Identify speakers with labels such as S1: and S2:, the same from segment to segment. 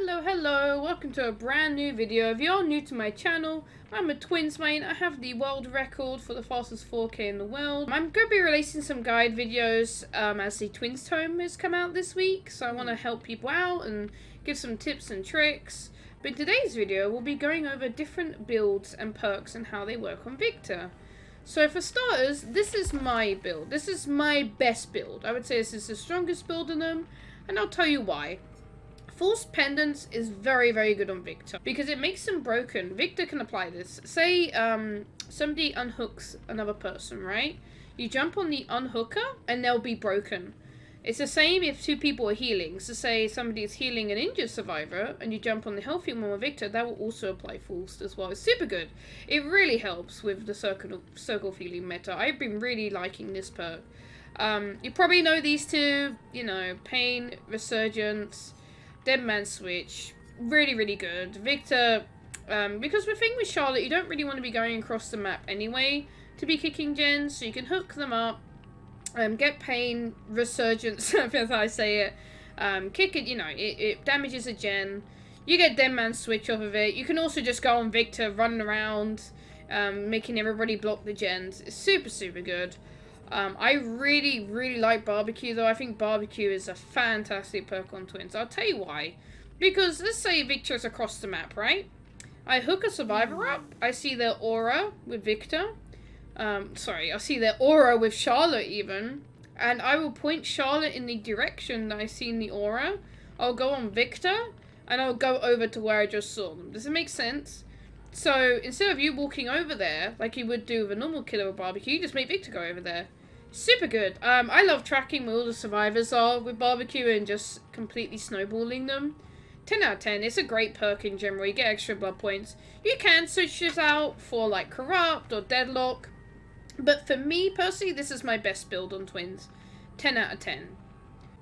S1: Hello, welcome to a brand new video. If you're new to my channel, I'm a twins main. I have the world record for the fastest 4K in the world. I'm going to be releasing some guide videos as the twins tome has come out this week, so I want to help people out and give some tips and tricks. But in today's video, we'll be going over different builds and perks and how they work on Victor. So for starters, this is my build. This is my best build. I would say this is the strongest build in them, and I'll tell you why. False pendants is very, very good on Victor because it makes them broken. Victor can apply this. Say somebody unhooks another person, right? You jump on the unhooker and they'll be broken. It's the same if two people are healing. So say somebody is healing an injured survivor and you jump on the healthy one with Victor, that will also apply false as well. It's super good. It really helps with the circle healing meta. I've been really liking this perk. You probably know these two, you know, Pain, Resurgence, Dead Man Switch, really, really good. Victor, because the thing with Charlotte, you don't really want to be going across the map anyway to be kicking gens, so you can hook them up, get Pain, Resurgence, as I say it, kick it, you know, it damages a gen, you get Dead Man Switch off of it. You can also just go on Victor, run around, making everybody block the gens. It's super, super good. I really, really like Barbecue, though. I think Barbecue is a fantastic perk on Twins. I'll tell you why. Because, let's say Victor's across the map, right? I hook a survivor up. I see their aura with Victor. I see their aura with Charlotte, even. And I will point Charlotte in the direction that I see in the aura. I'll go on Victor, and I'll go over to where I just saw them. Does it make sense? So, instead of you walking over there, like you would do with a normal killer with Barbecue, you just make Victor go over there. Super good. I love tracking where all the survivors are with Barbecue and just completely snowballing them. 10 out of 10. It's a great perk in general. You get extra blood points. You can switch this out for like Corrupt or Deadlock. But for me, personally, this is my best build on Twins. 10 out of 10.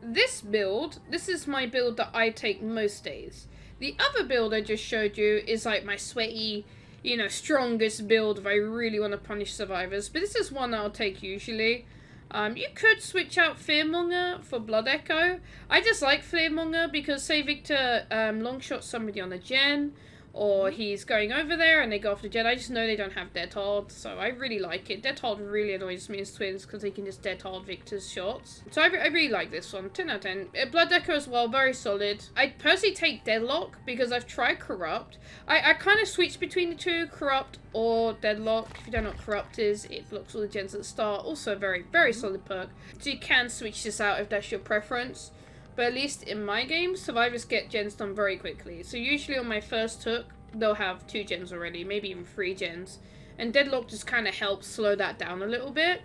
S1: This build, this is my build that I take most days. The other build I just showed you is like my sweaty, you know, strongest build if I really want to punish survivors. But this is one I'll take usually. You could switch out Fearmonger for Blood Echo. I just like Fearmonger because say Victor long shot somebody on a gen, or he's going over there and they go off the gen. I just know they don't have Dead Hard, so I really like it. Dead Hard really annoys me as Twins because they can just Dead Hard Victor's shots. So I really like this one. 10 out of 10. Blood Echo as well, very solid. I personally take Deadlock because I've tried Corrupt. I kind of switch between the two, Corrupt or Deadlock. If you don't know what Corrupt is, it blocks all the gens at the start. Also a very, very solid perk. So you can switch this out if that's your preference. But at least in my game, survivors get gens done very quickly. So usually on my first hook, they'll have 2 gens already, maybe even 3 gens. And Deadlock just kind of helps slow that down a little bit.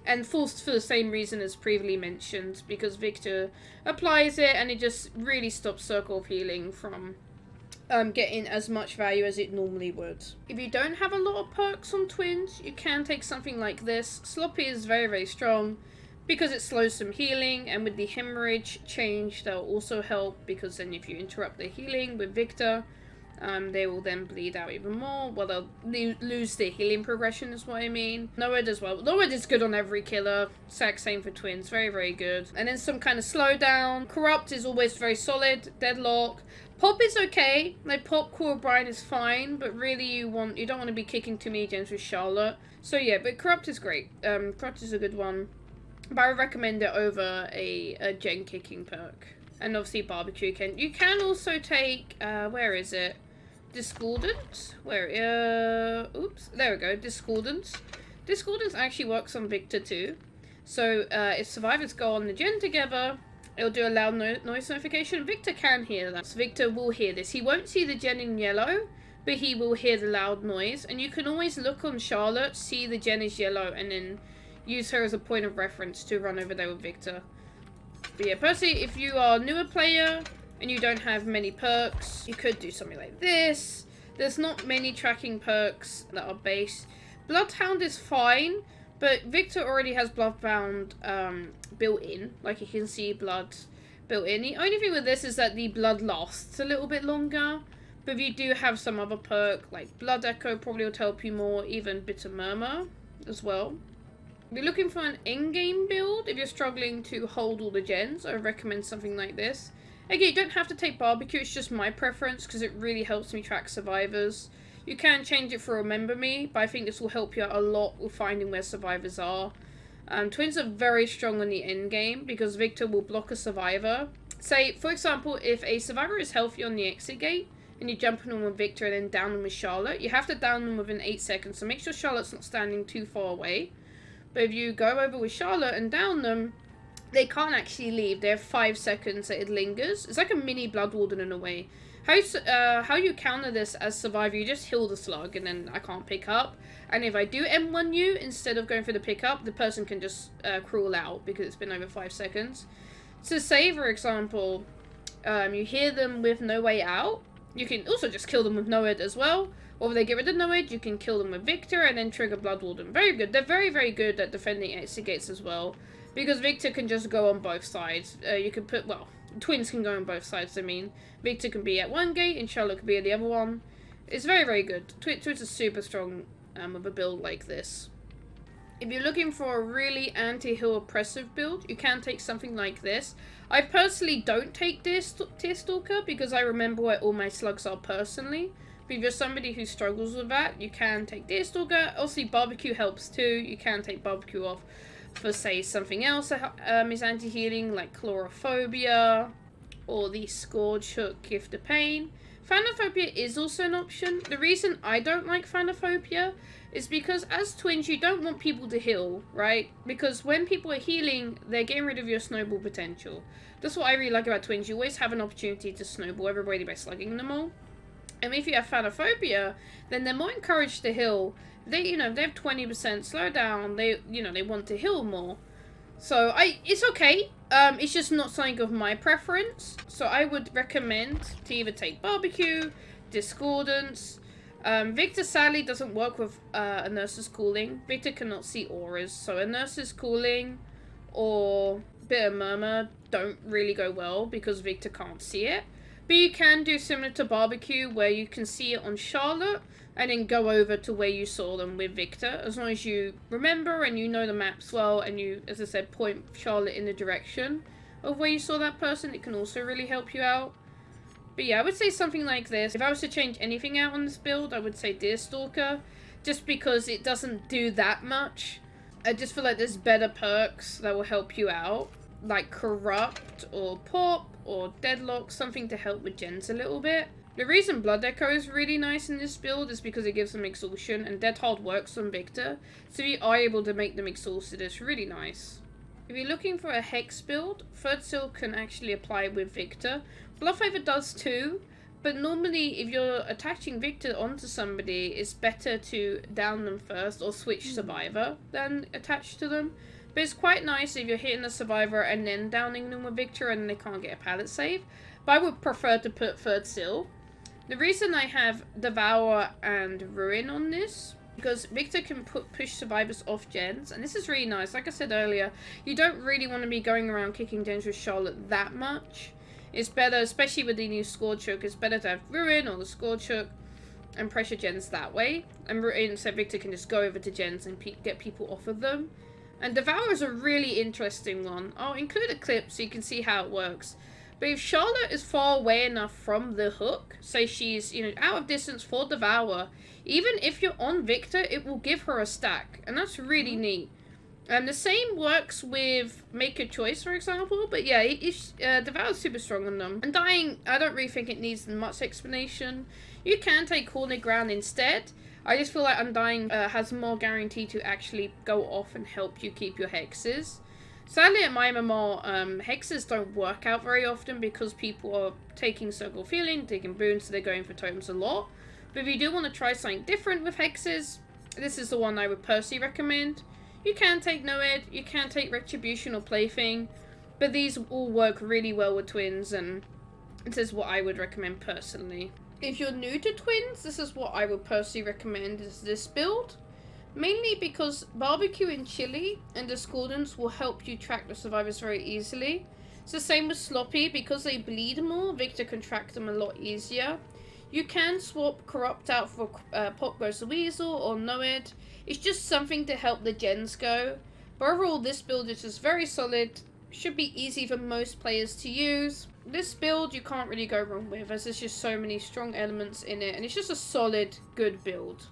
S1: And False for the same reason as previously mentioned, because Victor applies it and it just really stops circle of healing from getting as much value as it normally would. If you don't have a lot of perks on Twins, you can take something like this. Sloppy is very, very strong because it slows some healing, and with the hemorrhage change, that'll also help because then if you interrupt the healing with Victor, they will then bleed out even more. Well, they'll lose their healing progression is what I mean. Nowhead as well. Nowhead is good on every killer. Exact same for Twins. Very, very good. And then some kind of slowdown. Corrupt is always very solid. Deadlock. Pop is okay. Like Pop Core O'Brien is fine, but really you don't want to be kicking too many gens with Charlotte. So yeah, but Corrupt is great. Corrupt is a good one. But I recommend it over a gen kicking perk. And obviously Barbecue can. You can also take where is it? Discordant? Oops, there we go, Discordance. Discordance actually works on Victor too. So, if survivors go on the gen together, it'll do a loud noise notification. Victor can hear that. So Victor will hear this. He won't see the gen in yellow, but he will hear the loud noise. And you can always look on Charlotte, see the gen is yellow, and then use her as a point of reference to run over there with Victor. But yeah, personally, if you are a newer player, and you don't have many perks, you could do something like this. There's not many tracking perks that are base. Bloodhound is fine, but Victor already has Bloodbound built in. Like you can see blood built in. The only thing with this is that the blood lasts a little bit longer. But if you do have some other perk, like Blood Echo probably will help you more, even Bitter Murmur as well. If you're looking for an in-game build, if you're struggling to hold all the gens, I would recommend something like this. Again, you don't have to take barbecue, it's just my preference because it really helps me track survivors. You can change it for remember me, but I think this will help you out a lot with finding where survivors are. Twins are very strong on the end game because Victor will block a survivor. Say, for example, if a survivor is healthy on the exit gate, and you jump on them with Victor and then down them with Charlotte, you have to down them within 8 seconds, so make sure Charlotte's not standing too far away. But if you go over with Charlotte and down them, they can't actually leave. They have 5 seconds that it lingers. It's like a mini Blood Warden in a way. How you counter this as survivor, you just heal the slug and then I can't pick up. And if I do M1 you, instead of going for the pickup, the person can just crawl out because it's been over 5 seconds. So say, for example, you hear them with no way out. You can also just kill them with Noed as well. Or if they get rid of Noed, you can kill them with Victor and then trigger Blood Warden. Very good. They're very, very good at defending exit gates as well. Because Victor can just go on both sides. You can put, well, twins can go on both sides, I mean. Victor can be at one gate and Charlotte can be at the other one. It's very, very good. Twins are super strong with a build like this. If you're looking for a really anti-heal oppressive build, you can take something like this. I personally don't take Tearstalker because I remember where all my slugs are personally. But if you're somebody who struggles with that, you can take Tearstalker. Obviously, Barbecue helps too. You can take Barbecue off for, say, something else that is anti-healing, like Chlorophobia or the Scourge Hook Gift of Pain. Phanophobia is also an option. The reason I don't like Phanophobia is because as twins, you don't want people to heal, right? Because when people are healing, they're getting rid of your snowball potential. That's what I really like about twins. You always have an opportunity to snowball everybody by slugging them all. And if you have Phanophobia, then they're more encouraged to heal. They, they have 20% slow down. They want to heal more. So it's okay. It's just not something of my preference. So I would recommend to either take Barbecue, Discordance. Victor sadly doesn't work with a Nurse's Calling. Victor cannot see auras, so a Nurse's Calling or Bitter Murmur don't really go well because Victor can't see it. But you can do similar to Barbecue where you can see it on Charlotte and then go over to where you saw them with Victor. As long as you remember and you know the maps well and you, as I said, point Charlotte in the direction of where you saw that person, it can also really help you out. But yeah, I would say something like this. If I was to change anything out on this build, I would say Deerstalker. Just because it doesn't do that much. I just feel like there's better perks that will help you out. Like Corrupt or Pop or Deadlock. Something to help with gens a little bit. The reason Blood Echo is really nice in this build is because it gives them exhaustion. And Dead Hard works on Victor. So if you are able to make them exhausted, it's really nice. If you're looking for a Hex build, Third Seal can actually apply with Victor. Bloodfavor does too, but normally if you're attaching Victor onto somebody, it's better to down them first or switch Survivor than attach to them. But it's quite nice if you're hitting the Survivor and then downing them with Victor and they can't get a pallet save. But I would prefer to put Third Seal. The reason I have Devour and Ruin on this, because Victor can push survivors off gens, and this is really nice. Like I said earlier, you don't really want to be going around kicking gens with Charlotte that much. It's better, especially with the new Scourge Hook, it's better to have Ruin or the Scourge Hook and pressure gens that way. And Ruin, so Victor can just go over to gens and get people off of them. And Devour is a really interesting one. I'll include a clip so you can see how it works. But if Charlotte is far away enough from the hook, say she's, out of distance for Devour, even if you're on Victor, it will give her a stack. And that's really neat. And the same works with Make a Choice, for example. But yeah, Devour's super strong on them. Undying, I don't really think it needs much explanation. You can take Haunted Ground instead. I just feel like Undying has more guarantee to actually go off and help you keep your hexes. Sadly, at my MMR, hexes don't work out very often because people are taking Circle of Healing, taking boons, so they're going for totems a lot. But if you do want to try something different with hexes, this is the one I would personally recommend. You can take Noed, you can take Retribution or Plaything, but these all work really well with twins, and this is what I would recommend personally. If you're new to twins, this is what I would personally recommend is this build. Mainly because Barbecue and Chili and Discordance will help you track the survivors very easily. It's the same with Sloppy, because they bleed more, Victor can track them a lot easier. You can swap Corrupt out for Pop Goes the Weasel or Noed. It's just something to help the gens go. But overall, this build is just very solid. Should be easy for most players to use. this build you can't really go wrong with, as there's just so many strong elements in it, and it's just a solid, good build.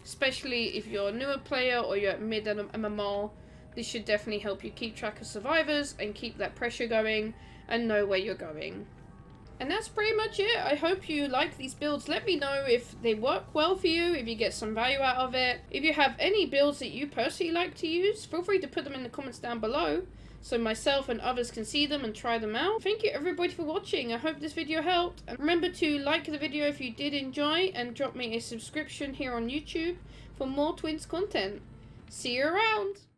S1: Especially if you're a newer player or you're at mid MMR, this should definitely help you keep track of survivors and keep that pressure going and know where you're going. And that's pretty much it. I hope you like these builds. Let me know if they work well for you, if you get some value out of it. If you have any builds that you personally like to use, feel free to put them in the comments down below, so myself and others can see them and try them out. Thank you everybody for watching. I hope this video helped. And remember to like the video if you did enjoy, and drop me a subscription here on YouTube for more Twins content. See you around!